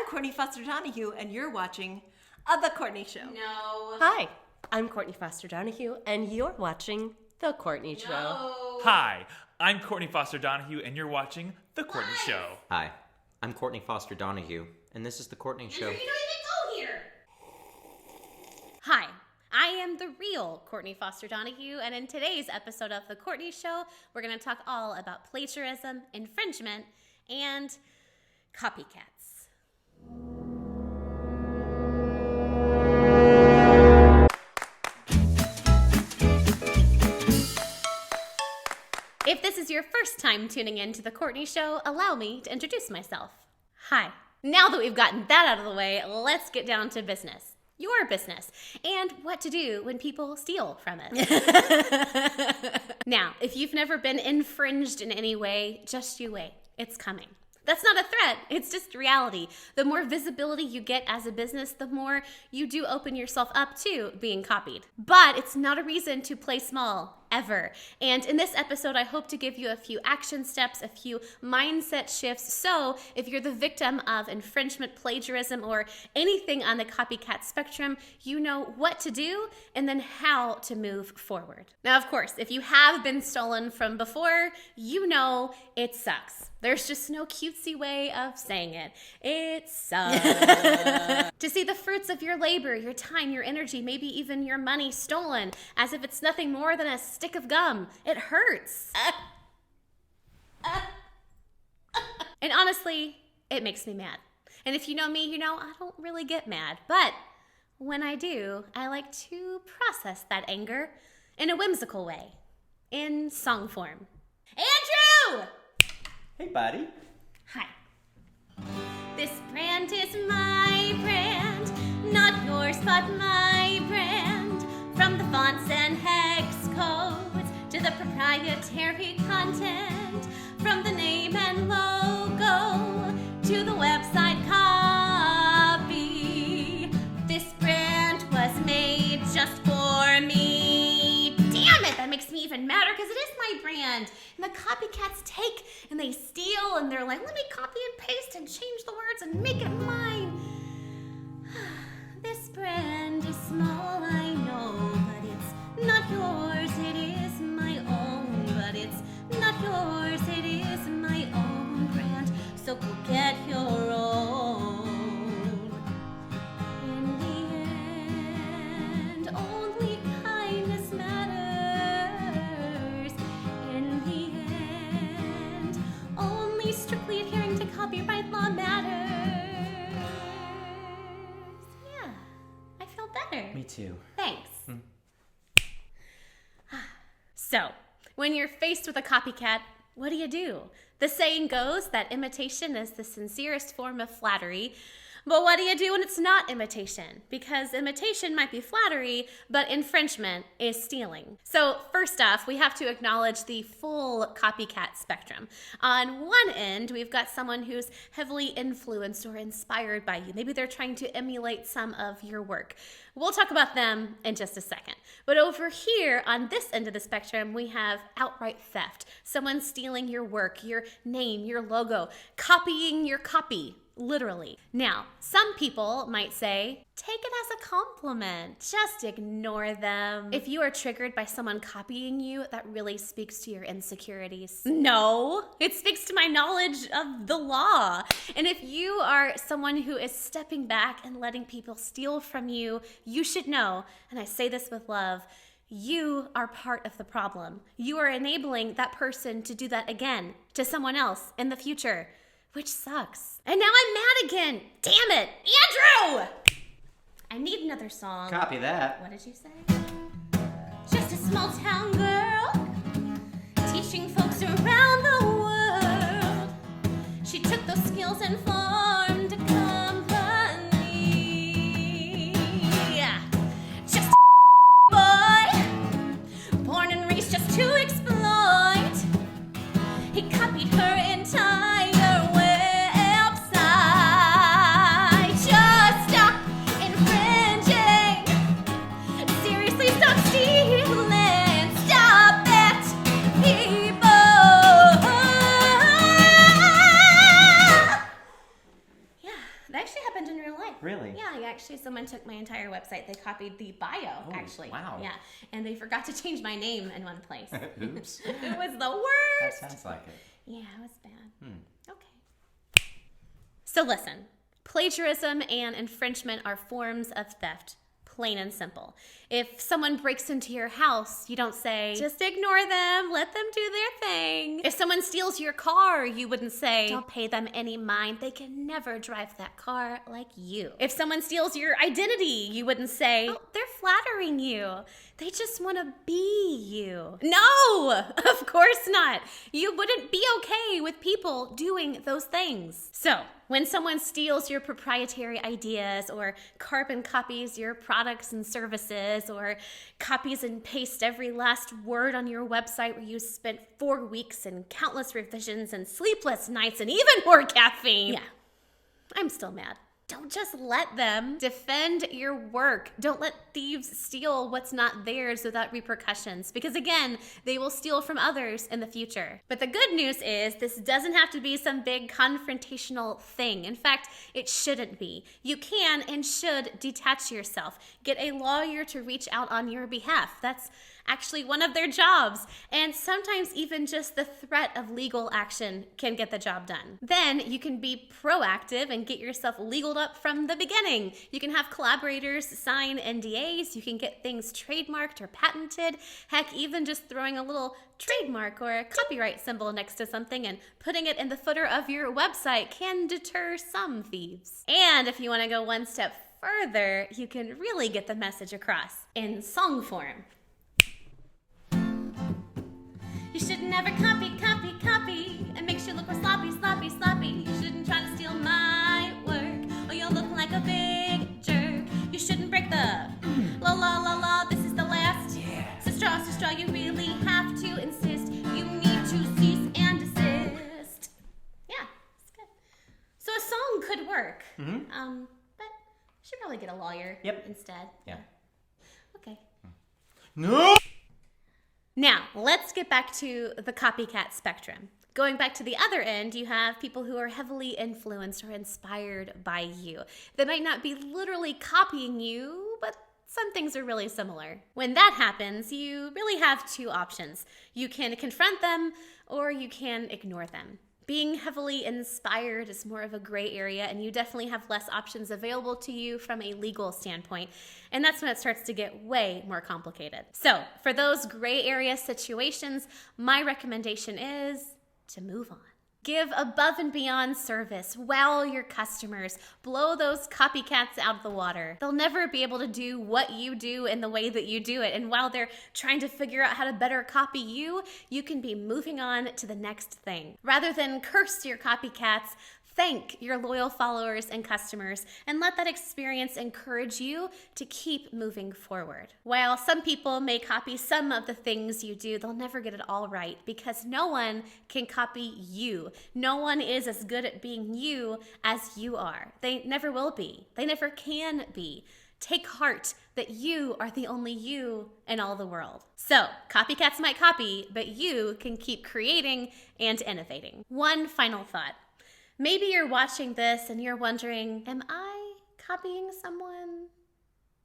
I'm Courtney Foster-Donahue, and you're watching The Courtney Show. No. Hi, I'm Courtney Foster-Donahue, and you're watching The Courtney Show. No. Hi, I'm Courtney Foster-Donahue, and you're watching The Courtney Show. Hi, I'm Courtney Foster-Donahue, and this is The Courtney Show. You don't even go here. Hi, I am the real Courtney Foster-Donahue, and in today's episode of The Courtney Show, we're going to talk all about plagiarism, infringement, and copycats. If this is your first time tuning in to The Courtney Show, allow me to introduce myself. Hi. Now that we've gotten that out of the way, let's get down to business. Your business, and what to do when people steal from it. Now, if you've never been infringed in any way, just you wait. It's coming. That's not a threat, it's just reality. The more visibility you get as a business, the more you do open yourself up to being copied. But it's not a reason to play small, ever. And in this episode, I hope to give you a few action steps, a few mindset shifts, so if you're the victim of infringement, plagiarism, or anything on the copycat spectrum, you know what to do and then how to move forward. Now, of course, if you have been stolen from before, you know it sucks. There's just no cutesy way of saying it. It sucks. To see the fruits of your labor, your time, your energy, maybe even your money stolen, as if it's nothing more than a stick of gum. It hurts. And honestly, it makes me mad. And if you know me, you know I don't really get mad. But when I do, I like to process that anger in a whimsical way, in song form. Andrew! Hey, buddy. Hi. This brand is my brand, not yours but my brand. From the fonts and hex codes to the proprietary content, from the name and logo to the website copy, this brand was made just for me. Damn it, that makes me even madder because it is my brand. And the copycats take and they steal and they're like, let me copy and paste and change the words and make it mine. This brand is small, I know, but it's not yours, it is my own. But it's not yours, it is my own brand. So go get your own. In the end, only kindness matters. In the end, only strictly adhering to copyright law matters. Yeah, I feel better. Me too. Thanks. So, when you're faced with a copycat, what do? The saying goes that imitation is the sincerest form of flattery. But what do you do when it's not imitation? Because imitation might be flattery, but infringement is stealing. So first off, we have to acknowledge the full copycat spectrum. On one end, we've got someone who's heavily influenced or inspired by you. Maybe they're trying to emulate some of your work. We'll talk about them in just a second. But over here, on this end of the spectrum, we have outright theft. Someone stealing your work, your name, your logo, copying your copy. Literally. Now, some people might say, take it as a compliment. Just ignore them. If you are triggered by someone copying you, that really speaks to your insecurities. No, it speaks to my knowledge of the law. And if you are someone who is stepping back and letting people steal from you, you should know, and I say this with love, you are part of the problem. You are enabling that person to do that again to someone else in the future. Which sucks. And now I'm mad again. Damn it. Andrew! I need another song. Copy that. What did you say? Just a small town girl teaching folks around the world. She took those skills and formed a company. Just a boy, born and raised just to exploit. He copied her entire That actually happened in real life. Really? Yeah, actually someone took my entire website. They copied the bio, actually. Wow. Yeah, and they forgot to change my name in one place. Oops. It was the That worst. sounds like it. Yeah, it was bad. Okay. So listen, plagiarism and infringement are forms of theft. Plain and simple. If someone breaks into your house, you don't say, just ignore them, let them do their thing. If someone steals your car, you wouldn't say, don't pay them any mind, they can never drive that car like you. If someone steals your identity, you wouldn't say, oh, they're flattering you. They just want to be you. No, of course not. You wouldn't be okay with people doing those things. So, when someone steals your proprietary ideas or carbon copies your products and services or copies and pastes every last word on your website where you spent 4 weeks and countless revisions and sleepless nights and even more caffeine. Yeah, I'm still mad. Don't just let them. Defend your work. Don't let thieves steal what's not theirs without repercussions, because again, they will steal from others in the future. But the good news is this doesn't have to be some big confrontational thing. In fact, it shouldn't be. You can and should detach yourself. Get a lawyer to reach out on your behalf. That's actually one of their jobs. And sometimes even just the threat of legal action can get the job done. Then you can be proactive and get yourself legaled up from the beginning. You can have collaborators sign NDAs. You can get things trademarked or patented. Heck, even just throwing a little trademark or a copyright symbol next to something and putting it in the footer of your website can deter some thieves. And if you want to go one step further, you can really get the message across in song form. You should never copy and makes you look more sloppy. You shouldn't try to steal my work or you'll look like a big jerk. You shouldn't break the la, this is the last. Yeah. So straw, you really have to insist. You need to cease and desist. Yeah, it's good. So a song could work. Mm-hmm. But you should probably get a lawyer instead. Yeah. Okay. No! Now, let's get back to the copycat spectrum. Going back to the other end, you have people who are heavily influenced or inspired by you. They might not be literally copying you, but some things are really similar. When that happens, you really have two options. You can confront them or you can ignore them. Being heavily inspired is more of a gray area, and you definitely have less options available to you from a legal standpoint. And that's when it starts to get way more complicated. So for those gray area situations, my recommendation is to move on. Give above and beyond service. Wow your customers. Blow those copycats out of the water. They'll never be able to do what you do in the way that you do it. And while they're trying to figure out how to better copy you, you can be moving on to the next thing. Rather than curse your copycats, thank your loyal followers and customers and let that experience encourage you to keep moving forward. While some people may copy some of the things you do, they'll never get it all right because no one can copy you. No one is as good at being you as you are. They never will be. They never can be. Take heart that you are the only you in all the world. So, copycats might copy, but you can keep creating and innovating. One final thought. Maybe you're watching this and you're wondering, am I copying someone?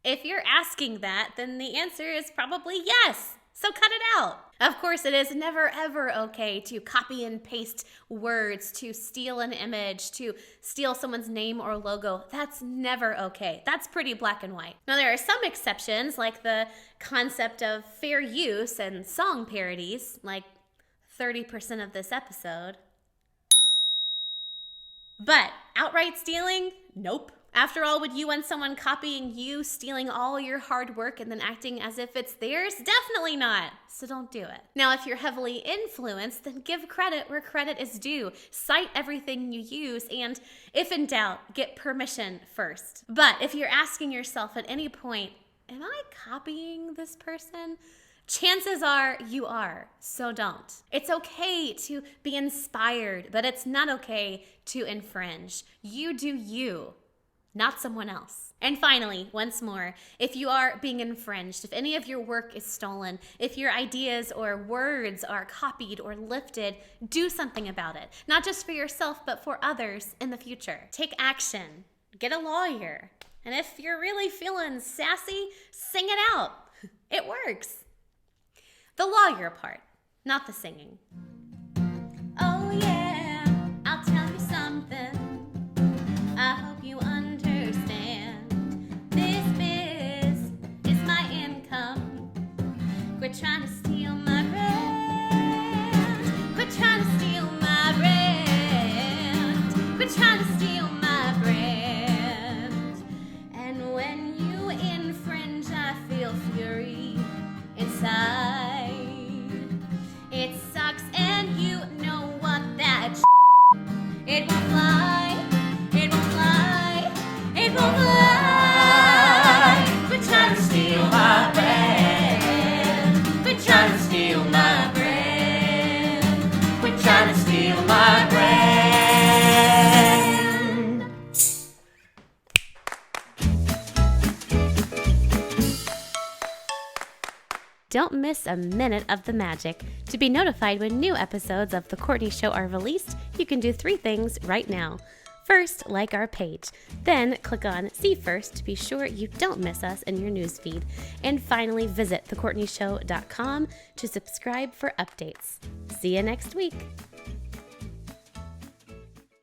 If you're asking that, then the answer is probably yes. So cut it out. Of course, it is never ever okay to copy and paste words, to steal an image, to steal someone's name or logo. That's never okay. That's pretty black and white. Now, there are some exceptions, like the concept of fair use and song parodies, like 30% of this episode. But outright stealing? Nope. After all, would you want someone copying you, stealing all your hard work and then acting as if it's theirs? Definitely not. So don't do it. Now, if you're heavily influenced, then give credit where credit is due. Cite everything you use and, if in doubt, get permission first. But if you're asking yourself at any point, am I copying this person? Chances are you are, so don't. It's okay to be inspired, but it's not okay to infringe. You do you. not someone else. And finally, once more, if you are being infringed, if any of your work is stolen, if your ideas or words are copied or lifted, do something about it. Not just for yourself, but for others in the future. Take action. Get a lawyer. And if you're really feeling sassy, sing it out. It works. The lawyer part, not the singing. Oh yeah, I'll tell you something. I hope you understand. This biz is my income. Quit trying to steal my brand. Quit trying to steal my brand. Quit trying to steal my brand. And when you infringe, I feel fury inside. It sucks and you know what that it won't fly, it won't fly, it won't fly. Quit trying to steal my brand. Quit trying to steal my brand. Quit trying to steal my brand. Don't miss a minute of the magic. To be notified when new episodes of The Courtney Show are released, you can do 3 things right now. First, like our page. Then, click on See First to be sure you don't miss us in your newsfeed. And finally, visit thecourtneyshow.com to subscribe for updates. See you next week.